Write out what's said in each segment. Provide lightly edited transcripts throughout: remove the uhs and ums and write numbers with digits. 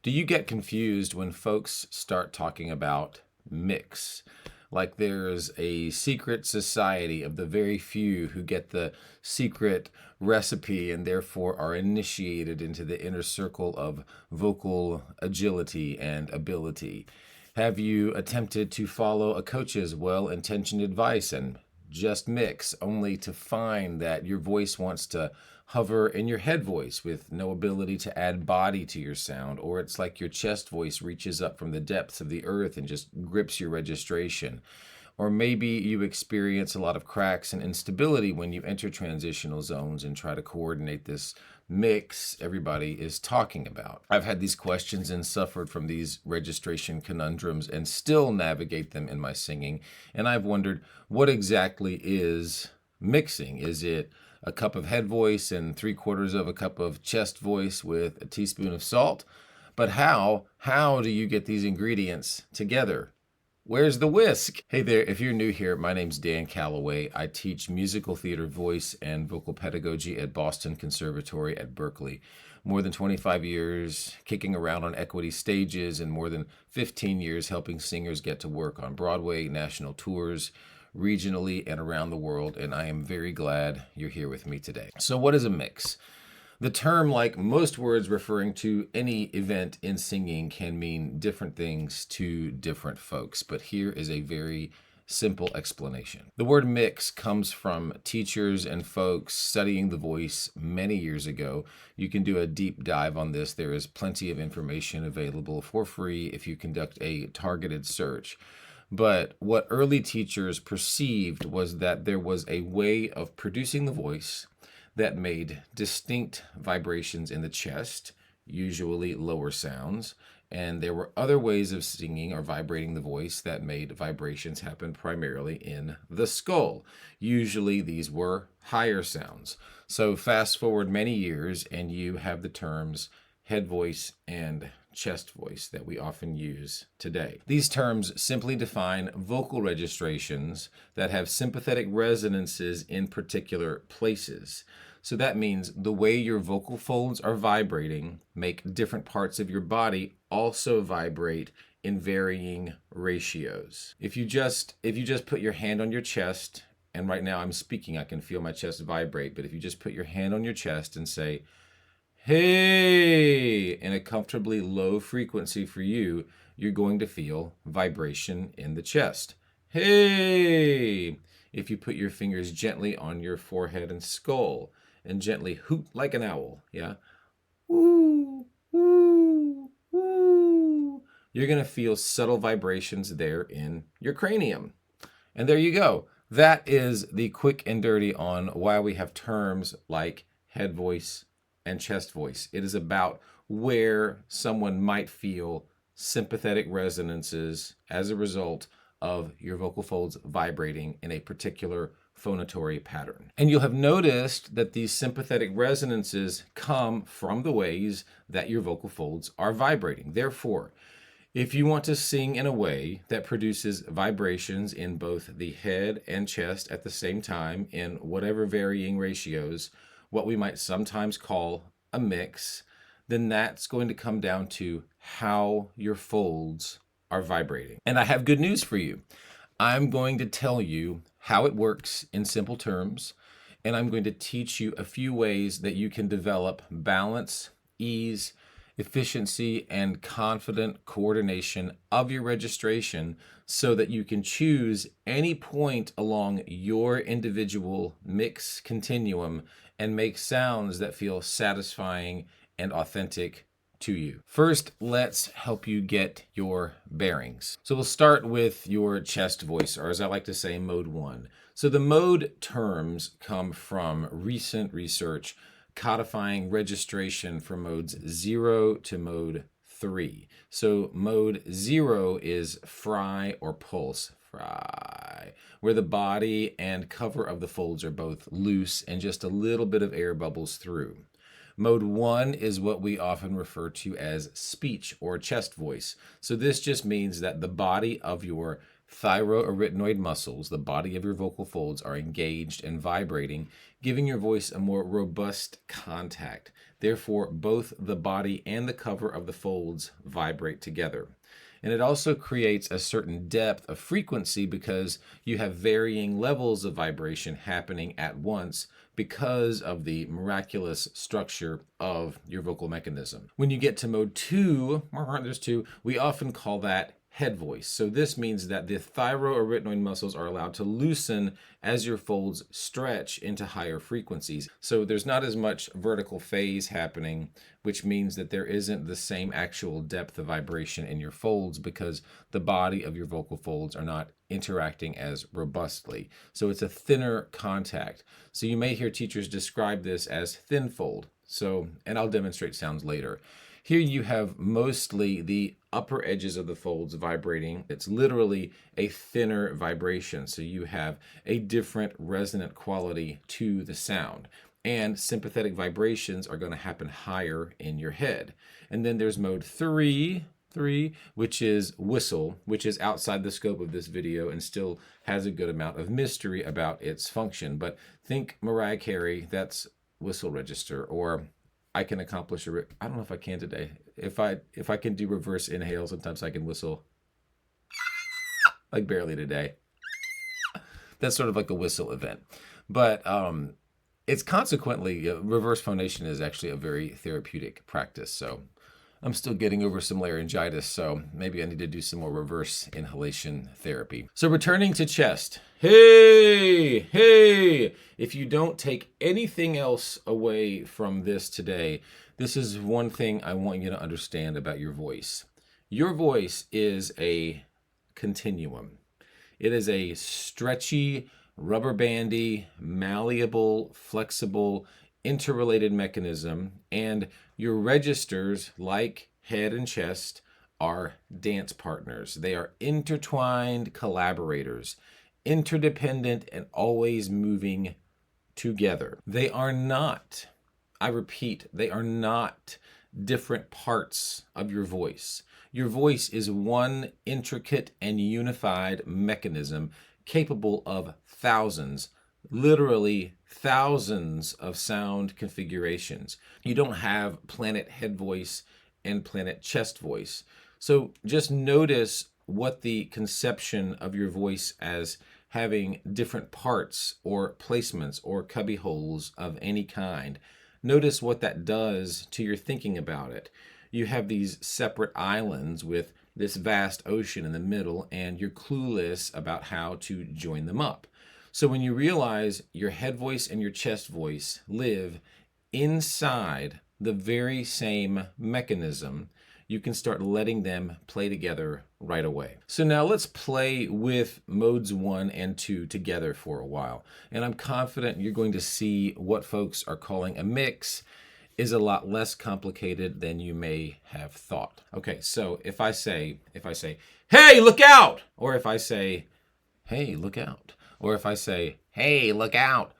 Do you get confused when folks start talking about mix? Like there's a secret society of the very few who get the secret recipe and therefore are initiated into the inner circle of vocal agility and ability. Have you attempted to follow a coach's well-intentioned advice and just mix, only to find that your voice wants to hover in your head voice with no ability to add body to your sound, or it's like your chest voice reaches up from the depths of the earth and just grips your registration? Or maybe you experience a lot of cracks and instability when you enter transitional zones and try to coordinate this mix everybody is talking about. I've had these questions and suffered from these registration conundrums and still navigate them in my singing. And I've wondered, what exactly is mixing? Is it a cup of head voice and 3/4 of a cup of chest voice with a teaspoon of salt? But how do you get these ingredients together? Where's the whisk? Hey there, if you're new here, my name's Dan Calloway. I teach musical theater voice and vocal pedagogy at Boston Conservatory at Berkeley. More than 25 years kicking around on equity stages and more than 15 years helping singers get to work on Broadway, national tours, regionally and around the world, and I am very glad you're here with me today. So what is a mix? The term, like most words referring to any event in singing, can mean different things to different folks, but here is a very simple explanation. The word mix comes from teachers and folks studying the voice many years ago. You can do a deep dive on this. There is plenty of information available for free if you conduct a targeted search. But what early teachers perceived was that there was a way of producing the voice that made distinct vibrations in the chest, usually lower sounds, and there were other ways of singing or vibrating the voice that made vibrations happen primarily in the skull. Usually these were higher sounds. So fast forward many years and you have the terms head voice and chest voice that we often use today. These terms simply define vocal registrations that have sympathetic resonances in particular places. So that means the way your vocal folds are vibrating make different parts of your body also vibrate in varying ratios. If you just put your hand on your chest, and right now I'm speaking, I can feel my chest vibrate, but if you just put your hand on your chest and say, hey, in a comfortably low frequency for you, you're going to feel vibration in the chest. Hey! If you put your fingers gently on your forehead and skull and gently hoot like an owl, yeah? Woo, woo, woo. You're going to feel subtle vibrations there in your cranium. And there you go. That is the quick and dirty on why we have terms like head voice and chest voice. It is about where someone might feel sympathetic resonances as a result of your vocal folds vibrating in a particular phonatory pattern. And you'll have noticed that these sympathetic resonances come from the ways that your vocal folds are vibrating. Therefore, if you want to sing in a way that produces vibrations in both the head and chest at the same time in whatever varying ratios, what we might sometimes call a mix, then that's going to come down to how your folds are vibrating. And I have good news for you. I'm going to tell you how it works in simple terms, and I'm going to teach you a few ways that you can develop balance, ease, efficiency, and confident coordination of your registration so that you can choose any point along your individual mix continuum and make sounds that feel satisfying and authentic to you. First, let's help you get your bearings. So we'll start with your chest voice, or as I like to say, mode 1. So the mode terms come from recent research codifying registration from modes 0 to mode 3. So mode 0 is fry or pulse, fry, where the body and cover of the folds are both loose and just a little bit of air bubbles through. Mode 1 is what we often refer to as speech or chest voice. So this just means that the body of your thyroarytenoid muscles, the body of your vocal folds, are engaged and vibrating, giving your voice a more robust contact. Therefore, both the body and the cover of the folds vibrate together. And it also creates a certain depth of frequency because you have varying levels of vibration happening at once because of the miraculous structure of your vocal mechanism. When you get to mode 2, there's 2, we often call that head voice. So this means that the thyroarytenoid muscles are allowed to loosen as your folds stretch into higher frequencies. So there's not as much vertical phase happening, which means that there isn't the same actual depth of vibration in your folds because the body of your vocal folds are not interacting as robustly. So it's a thinner contact. So you may hear teachers describe this as thin fold. So, and I'll demonstrate sounds later. Here you have mostly the upper edges of the folds vibrating. It's literally a thinner vibration. So you have a different resonant quality to the sound. And sympathetic vibrations are going to happen higher in your head. And then there's mode 3, which is whistle, which is outside the scope of this video and still has a good amount of mystery about its function. But think Mariah Carey, that's whistle register, or I can accomplish I don't know if I can today. If I can do reverse inhale, sometimes I can whistle like barely today. That's sort of like a whistle event. But it's consequently, reverse phonation is actually a very therapeutic practice. So I'm still getting over some laryngitis, so maybe I need to do some more reverse inhalation therapy. So returning to chest. Hey! If you don't take anything else away from this today, this is one thing I want you to understand about your voice. Your voice is a continuum. It is a stretchy, rubber bandy, malleable, flexible, interrelated mechanism, and your registers, like head and chest, are dance partners. They are intertwined collaborators, interdependent and always moving together. They are not, I repeat, they are not different parts of your voice. Your voice is one intricate and unified mechanism capable of thousands, literally thousands of sound configurations. You don't have planet head voice and planet chest voice. So just notice what the conception of your voice as having different parts or placements or cubby holes of any kind. Notice what that does to your thinking about it. You have these separate islands with this vast ocean in the middle, and you're clueless about how to join them up. So when you realize your head voice and your chest voice live inside the very same mechanism, you can start letting them play together right away. So now let's play with modes 1 and 2 together for a while. And I'm confident you're going to see what folks are calling a mix is a lot less complicated than you may have thought. Okay, so if I say, hey, look out! Or if I say, hey, look out. Or if I say, hey, look out.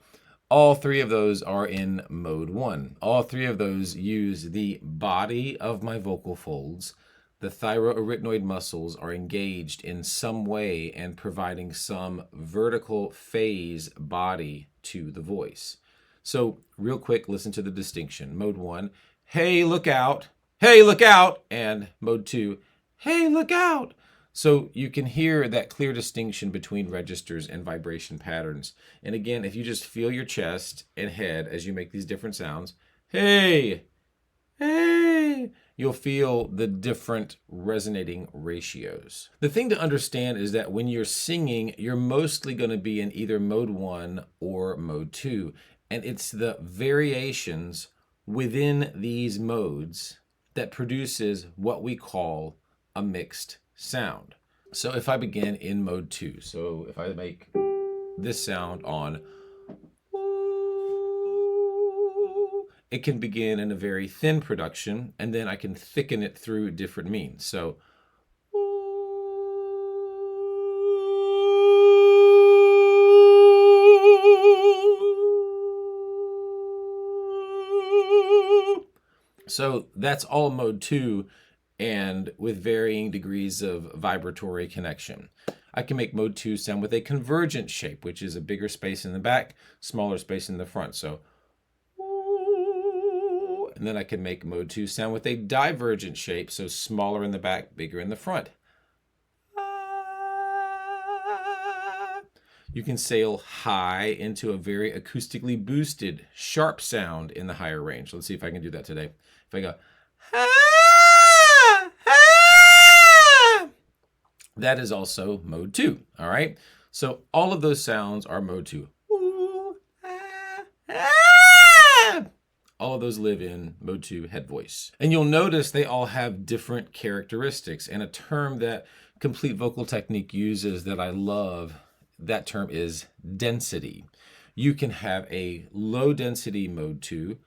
All three of those are in mode 1. All three of those use the body of my vocal folds. The thyroarytenoid muscles are engaged in some way and providing some vertical phase body to the voice. So real quick, listen to the distinction. Mode 1, hey, look out. Hey, look out. And mode 2, hey, look out. So you can hear that clear distinction between registers and vibration patterns. And again, if you just feel your chest and head as you make these different sounds, hey, hey, you'll feel the different resonating ratios. The thing to understand is that when you're singing, you're mostly going to be in either mode 1 or mode 2. And it's the variations within these modes that produces what we call a mixed sound. So if I begin in mode 2, so if I make this sound on, it can begin in a very thin production, and then I can thicken it through different means. So that's all mode 2. and with varying degrees of vibratory connection. I can make mode 2 sound with a convergent shape, which is a bigger space in the back, smaller space in the front. So, and then I can make mode 2 sound with a divergent shape, so smaller in the back, bigger in the front. You can sail high into a very acoustically boosted, sharp sound in the higher range. Let's see if I can do that today. If I go, that is also mode 2, all right? So all of those sounds are mode 2. All of those live in mode 2 head voice. And you'll notice they all have different characteristics. And a term that Complete Vocal Technique uses that I love, that term is density. You can have a low density mode 2,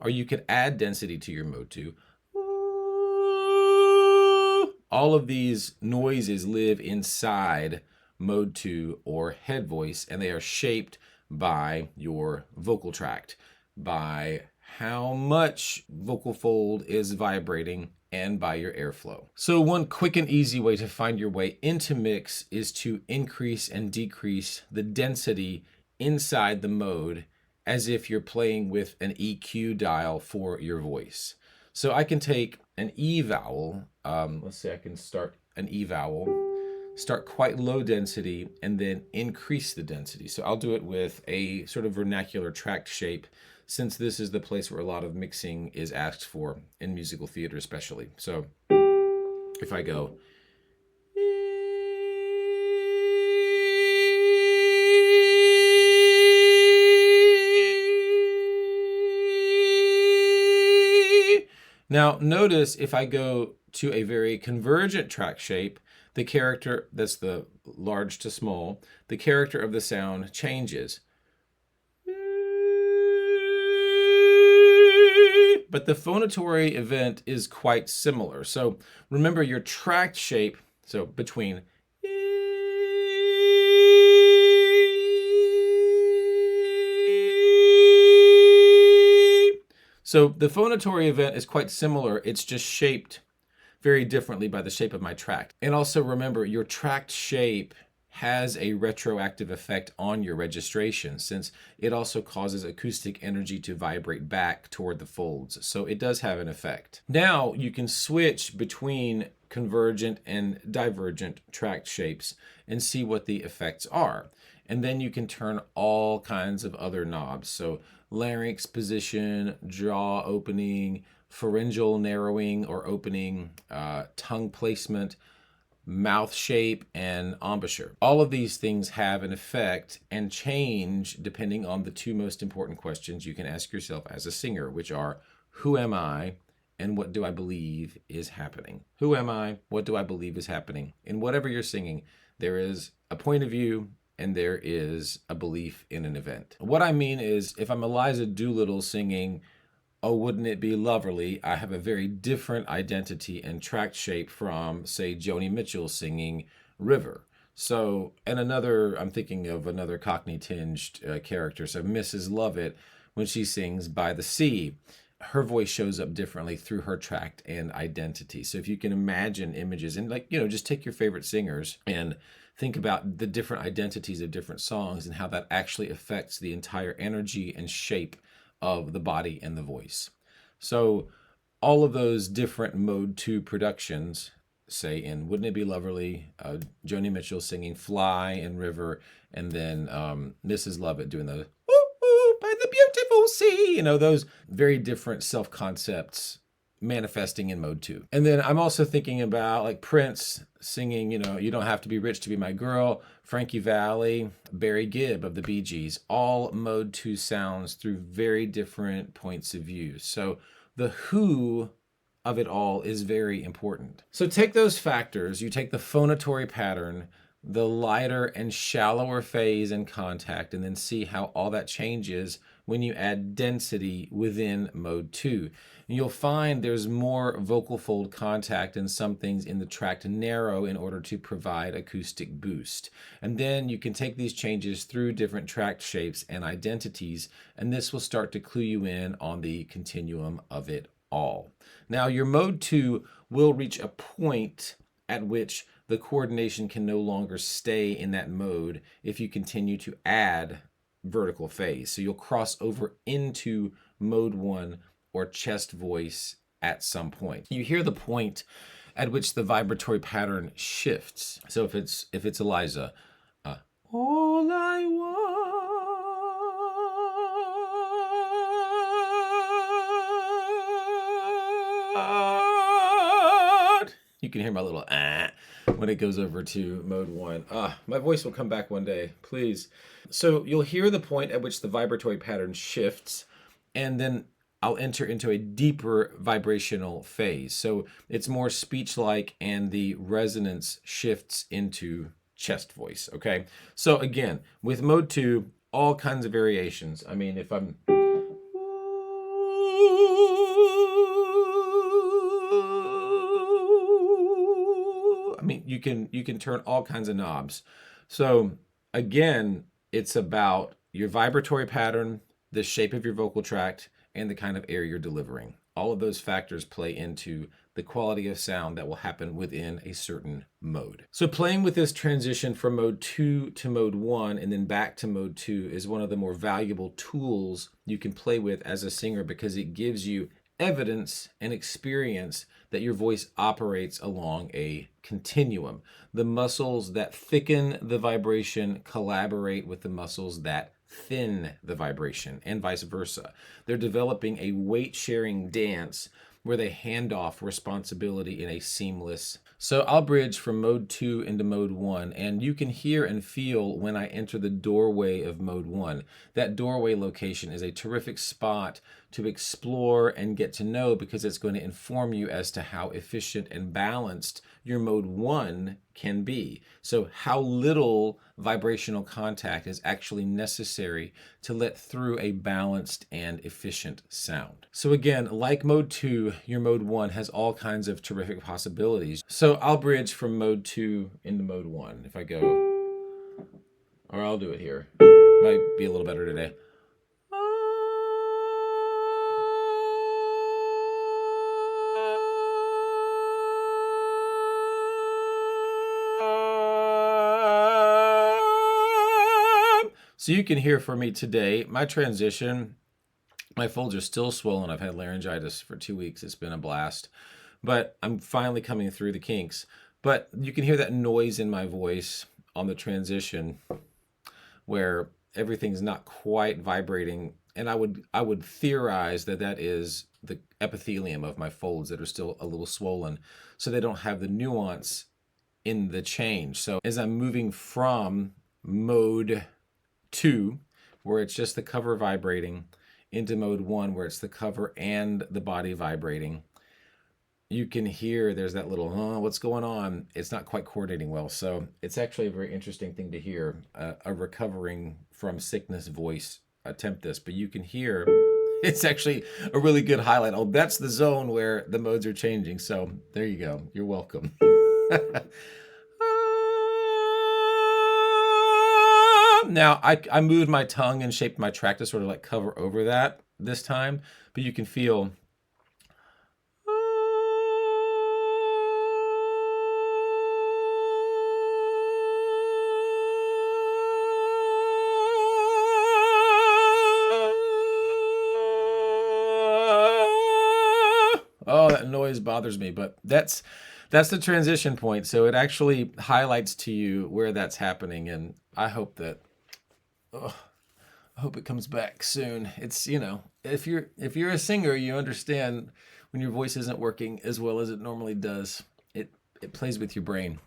or you can add density to your mode 2. All of these noises live inside mode 2 or head voice, and they are shaped by your vocal tract, by how much vocal fold is vibrating, and by your airflow. So one quick and easy way to find your way into mix is to increase and decrease the density inside the mode as if you're playing with an EQ dial for your voice. So I can take an E vowel, let's say I can start an E vowel, start quite low density, and then increase the density. So I'll do it with a sort of vernacular tract shape, since this is the place where a lot of mixing is asked for in musical theater especially. So if I go, now notice if I go to a very convergent tract shape, the character, that's the large to small, the character of the sound changes. But the phonatory event is quite similar. So remember your tract shape, so between so the phonatory event is quite similar. It's just shaped very differently by the shape of my tract. And also remember, your tract shape has a retroactive effect on your registration, since it also causes acoustic energy to vibrate back toward the folds. So it does have an effect. Now you can switch between convergent and divergent tract shapes and see what the effects are. And then you can turn all kinds of other knobs. So larynx position, jaw opening, pharyngeal narrowing or opening, tongue placement, mouth shape, and embouchure. All of these things have an effect and change depending on the two most important questions you can ask yourself as a singer, which are, who am I and what do I believe is happening? Who am I? What do I believe is happening? In whatever you're singing, there is a point of view and there is a belief in an event. What I mean is, if I'm Eliza Doolittle singing "Oh, Wouldn't It Be Loverly," I have a very different identity and tract shape from, say, Joni Mitchell singing "River." So, and another, I'm thinking of another Cockney-tinged character. So Mrs. Lovett, when she sings "By the Sea," her voice shows up differently through her tract and identity. So if you can imagine images and, like, just take your favorite singers and think about the different identities of different songs and how that actually affects the entire energy and shape of the body and the voice. So all of those different mode 2 productions, say in "Wouldn't It Be Loverly," Joni Mitchell singing "Fly" and "River," and then Mrs. Lovett doing the "Ooh, ooh, by the beautiful sea," those very different self-concepts manifesting in mode 2. And then I'm also thinking about, like, Prince singing, "You Don't Have to Be Rich to Be My Girl," Frankie Valli, Barry Gibb of the Bee Gees, all mode 2 sounds through very different points of view. So the who of it all is very important. So take those factors, you take the phonatory pattern, the lighter and shallower phase and contact, and then see how all that changes when you add density within mode 2. And you'll find there's more vocal fold contact and some things in the tract narrow in order to provide acoustic boost. And then you can take these changes through different tract shapes and identities, and this will start to clue you in on the continuum of it all. Now your mode 2 will reach a point at which the coordination can no longer stay in that mode if you continue to add vertical phase. So you'll cross over into mode 1 or chest voice at some point. You hear the point at which the vibratory pattern shifts. So if it's Eliza, all I want. You can hear my little when it goes over to mode 1. My voice will come back one day, please. So you'll hear the point at which the vibratory pattern shifts, and then I'll enter into a deeper vibrational phase. So it's more speech-like, and the resonance shifts into chest voice, okay? So again, with mode 2, all kinds of variations. I mean, if I'm... I mean, you can turn all kinds of knobs. So again, it's about your vibratory pattern, the shape of your vocal tract, and the kind of air you're delivering. All of those factors play into the quality of sound that will happen within a certain mode. So playing with this transition from mode 2 to mode 1 and then back to mode 2 is one of the more valuable tools you can play with as a singer, because it gives you evidence and experience that your voice operates along a continuum. The muscles that thicken the vibration collaborate with the muscles that thin the vibration, and vice versa. They're developing a weight-sharing dance where they hand off responsibility in a seamless. So I'll bridge from mode 2 into mode 1, and you can hear and feel when I enter the doorway of mode 1. That doorway location is a terrific spot to explore and get to know, because it's going to inform you as to how efficient and balanced your mode 1 can be. So how little vibrational contact is actually necessary to let through a balanced and efficient sound. So again, like mode 2, your mode 1 has all kinds of terrific possibilities. So I'll bridge from mode 2 into mode 1. If I go, or I'll do it here. Might be a little better today. So you can hear for me today, my transition, my folds are still swollen. I've had laryngitis for 2 weeks. It's been a blast, but I'm finally coming through the kinks. But you can hear that noise in my voice on the transition where everything's not quite vibrating. And I would theorize that that is the epithelium of my folds that are still a little swollen, so they don't have the nuance in the change. So as I'm moving from mode 2, where it's just the cover vibrating, into mode 1, where it's the cover and the body vibrating, you can hear there's that little, what's going on? It's not quite coordinating well. So it's actually a very interesting thing to hear, a recovering from sickness voice attempt this, but you can hear it's actually a really good highlight. Oh, that's the zone where the modes are changing. So there you go. You're welcome. Now, I moved my tongue and shaped my tract to sort of like cover over that this time, but you can feel. Oh, that noise bothers me, but that's the transition point. So it actually highlights to you where that's happening, and I hope that I hope it comes back soon. It's, if you're a singer, you understand when your voice isn't working as well as it normally does. It plays with your brain.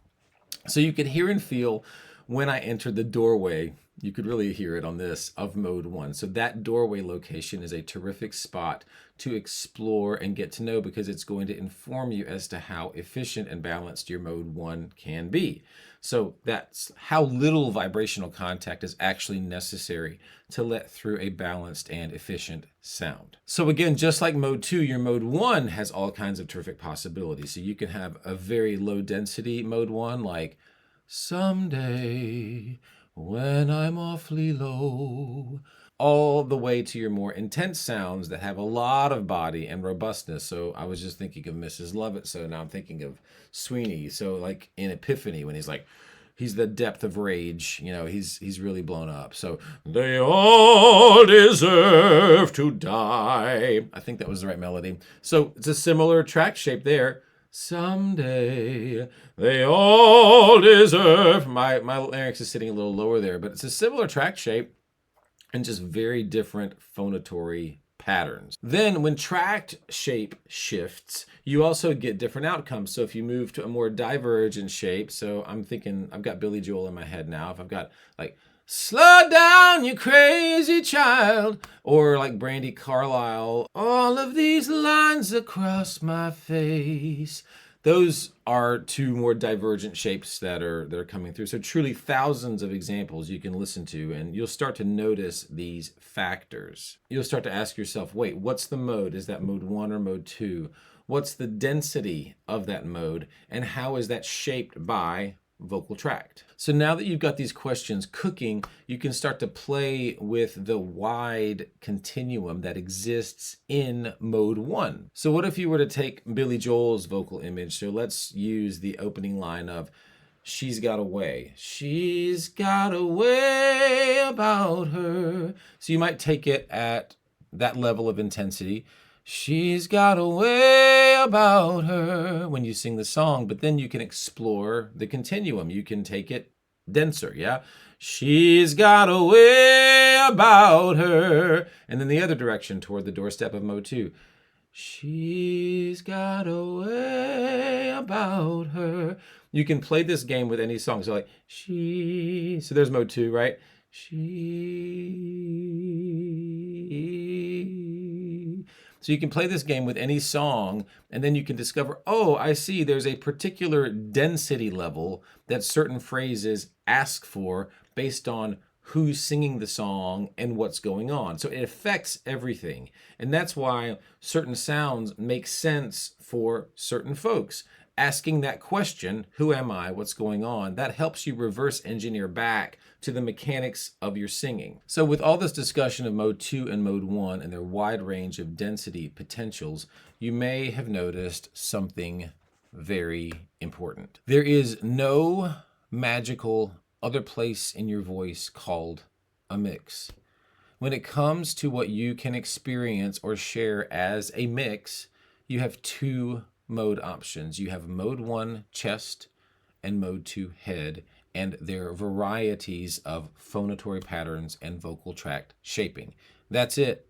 So you can hear and feel when I entered the doorway. You could really hear it on this of mode 1. So that doorway location is a terrific spot to explore and get to know, because it's going to inform you as to how efficient and balanced your mode 1 can be. So that's how little vibrational contact is actually necessary to let through a balanced and efficient sound. So again, just like mode 2, your mode 1 has all kinds of terrific possibilities. So you can have a very low density mode 1, like someday when I'm awfully low, all the way to your more intense sounds that have a lot of body and robustness. So I was just thinking of Mrs. Lovett, so now I'm thinking of Sweeney. So like in Epiphany, when he's like, he's the depth of rage, you know, he's really blown up. So they all deserve to die. I think that was the right melody. So it's a similar track shape there. Someday they all deserve. My larynx is sitting a little lower there, but it's a similar track shape and just very different phonatory patterns. Then when tract shape shifts, you also get different outcomes. So if you move to a more divergent shape, so I'm thinking, I've got Billy Joel in my head now. If I've got like, slow down, you crazy child, or like Brandy Carlisle, all of these lines across my face. Those are two more divergent shapes that are coming through. So truly thousands of examples you can listen to, and you'll start to notice these factors. You'll start to ask yourself, wait, what's the mode? Is that mode 1 or mode 2? What's the density of that mode? And how is that shaped by vocal tract? So now that you've got these questions cooking, you can start to play with the wide continuum that exists in mode 1. So what if you were to take Billy Joel's vocal image? So let's use the opening line of She's Got a Way. She's got a way about her. So you might take it at that level of intensity. She's got a way about her when you sing the song, but then you can explore the continuum. You can take it denser, yeah? She's got a way about her. And then the other direction toward the doorstep of mode 2. She's got a way about her. You can play this game with any song. So like, so there's mode 2, right? So you can play this game with any song, and then you can discover, oh, I see there's a particular density level that certain phrases ask for based on who's singing the song and what's going on. So it affects everything. And that's why certain sounds make sense for certain folks. Asking that question, who am I, what's going on, that helps you reverse engineer back to the mechanics of your singing. So with all this discussion of mode 2 and mode 1 and their wide range of density potentials, you may have noticed something very important. There is no magical other place in your voice called a mix. When it comes to what you can experience or share as a mix, you have two mode options. You have mode 1 chest and mode 2 head, and their varieties of phonatory patterns and vocal tract shaping. That's it.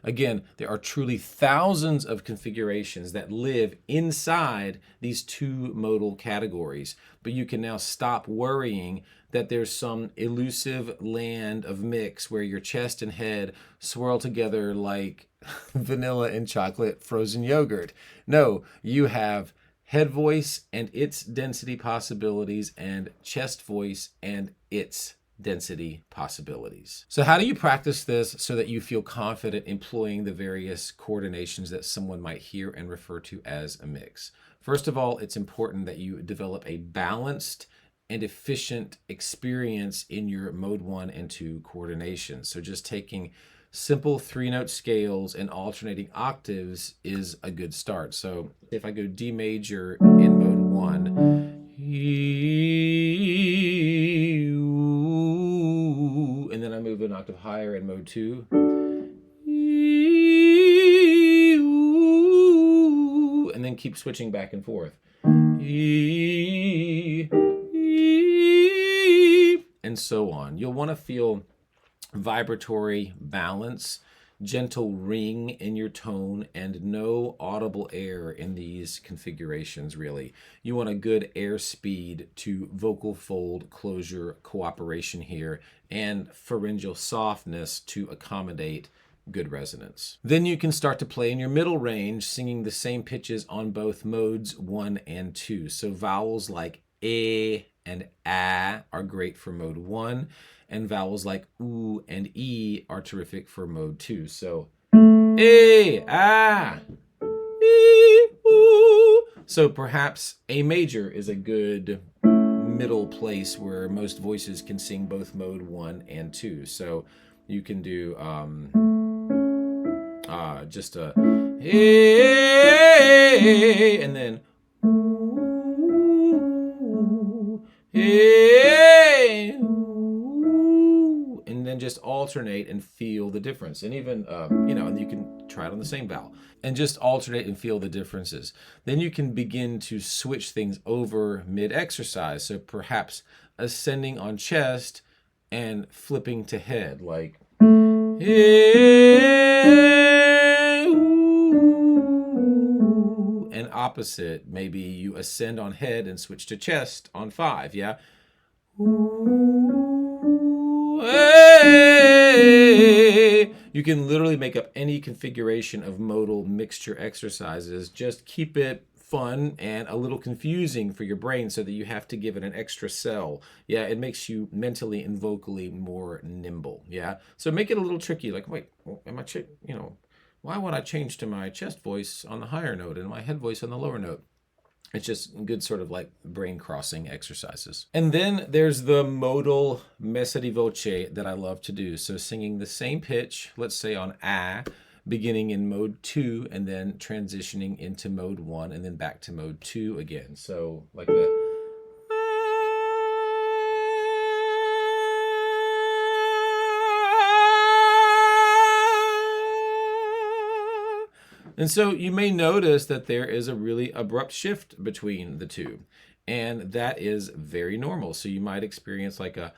Again, there are truly thousands of configurations that live inside these two modal categories, but you can now stop worrying that there's some elusive land of mix where your chest and head swirl together like vanilla and chocolate frozen yogurt. No, you have head voice and its density possibilities and chest voice and its density possibilities. So how do you practice this so that you feel confident employing the various coordinations that someone might hear and refer to as a mix? First of all, it's important that you develop a balanced and efficient experience in your mode 1 and 2 coordinations. So just taking simple 3-note scales and alternating octaves is a good start. So if I go D major in mode 1, and then I move an octave higher in mode 2, and then keep switching back and forth, and so on. You'll want to feel vibratory balance, gentle ring in your tone, and no audible air in these configurations, really. You want a good air speed to vocal fold closure cooperation here, and pharyngeal softness to accommodate good resonance. Then you can start to play in your middle range, singing the same pitches on both modes 1 and 2. So vowels like A and A are great for mode 1, and vowels like oo and e are terrific for mode 2. So A, A, E, oo. So perhaps A major is a good middle place where most voices can sing both mode 1 and 2. So You can do just a hey, and then hey, and then just alternate and feel the difference. And even, and you can try it on the same vowel and just alternate and feel the differences. Then you can begin to switch things over mid-exercise. So perhaps ascending on chest and flipping to head, like and opposite, maybe you ascend on head and switch to chest on 5, yeah? You can literally make up any configuration of modal mixture exercises. Just keep it fun and a little confusing for your brain so that you have to give it an extra cell. Yeah, it makes you mentally and vocally more nimble. Yeah, so make it a little tricky. Like, wait, am I, why would I change to my chest voice on the higher note and my head voice on the lower note? It's just good sort of like brain crossing exercises. And then there's the modal Messa di voce that I love to do. So singing the same pitch, let's say on A, beginning in mode 2 and then transitioning into mode 1 and then back to mode 2 again. So like that. And so you may notice that there is a really abrupt shift between the two. And that is very normal. So you might experience like a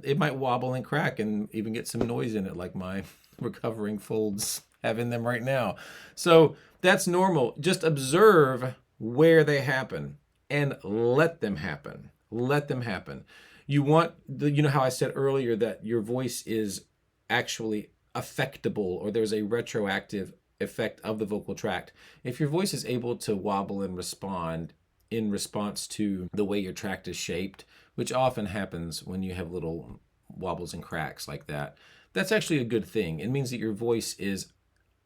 it might wobble and crack and even get some noise in it, like my recovering folds have in them right now. So that's normal. Just observe where they happen and let them happen. Let them happen. You want you know how I said earlier that your voice is actually affectable, or there's a retroactive effect of the vocal tract. If your voice is able to wobble and respond in response to the way your tract is shaped, which often happens when you have little wobbles and cracks like that, that's actually a good thing. It means that your voice is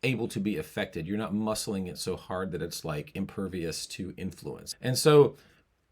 able to be affected. You're not muscling it so hard that it's like impervious to influence. And so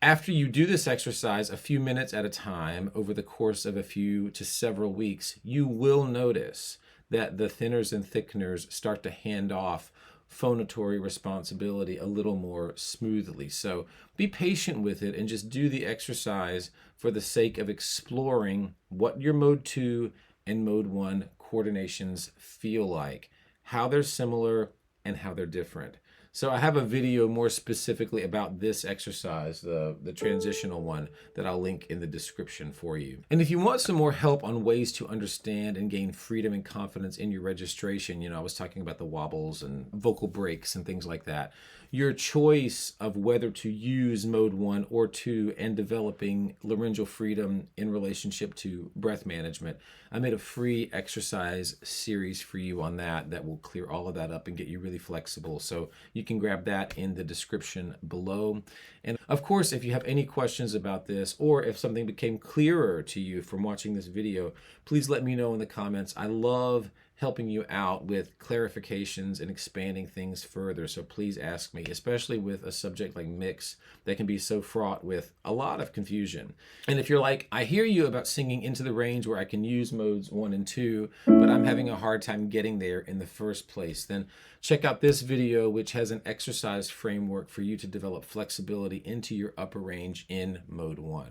after you do this exercise a few minutes at a time over the course of a few to several weeks, you will notice that the thinners and thickeners start to hand off phonatory responsibility a little more smoothly. So be patient with it and just do the exercise for the sake of exploring what your mode 2 and mode 1 coordinations feel like, how they're similar and how they're different. So I have a video more specifically about this exercise, the transitional one, that I'll link in the description for you. And if you want some more help on ways to understand and gain freedom and confidence in your registration, I was talking about the wobbles and vocal breaks and things like that. Your choice of whether to use mode 1 or 2 and developing laryngeal freedom in relationship to breath management. I made a free exercise series for you on that will clear all of that up and get you really flexible. So you can grab that in the description below. And of course, if you have any questions about this, or if something became clearer to you from watching this video, please let me know in the comments. I love helping you out with clarifications and expanding things further. So please ask me, especially with a subject like mix that can be so fraught with a lot of confusion. And if you're like, I hear you about singing into the range where I can use modes 1 and 2, but I'm having a hard time getting there in the first place, then check out this video, which has an exercise framework for you to develop flexibility into your upper range in mode 1.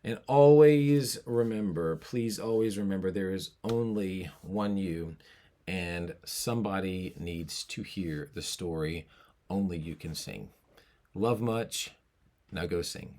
And always remember, please always remember, there is only one you, and somebody needs to hear the story only you can sing. Love much. Now go sing.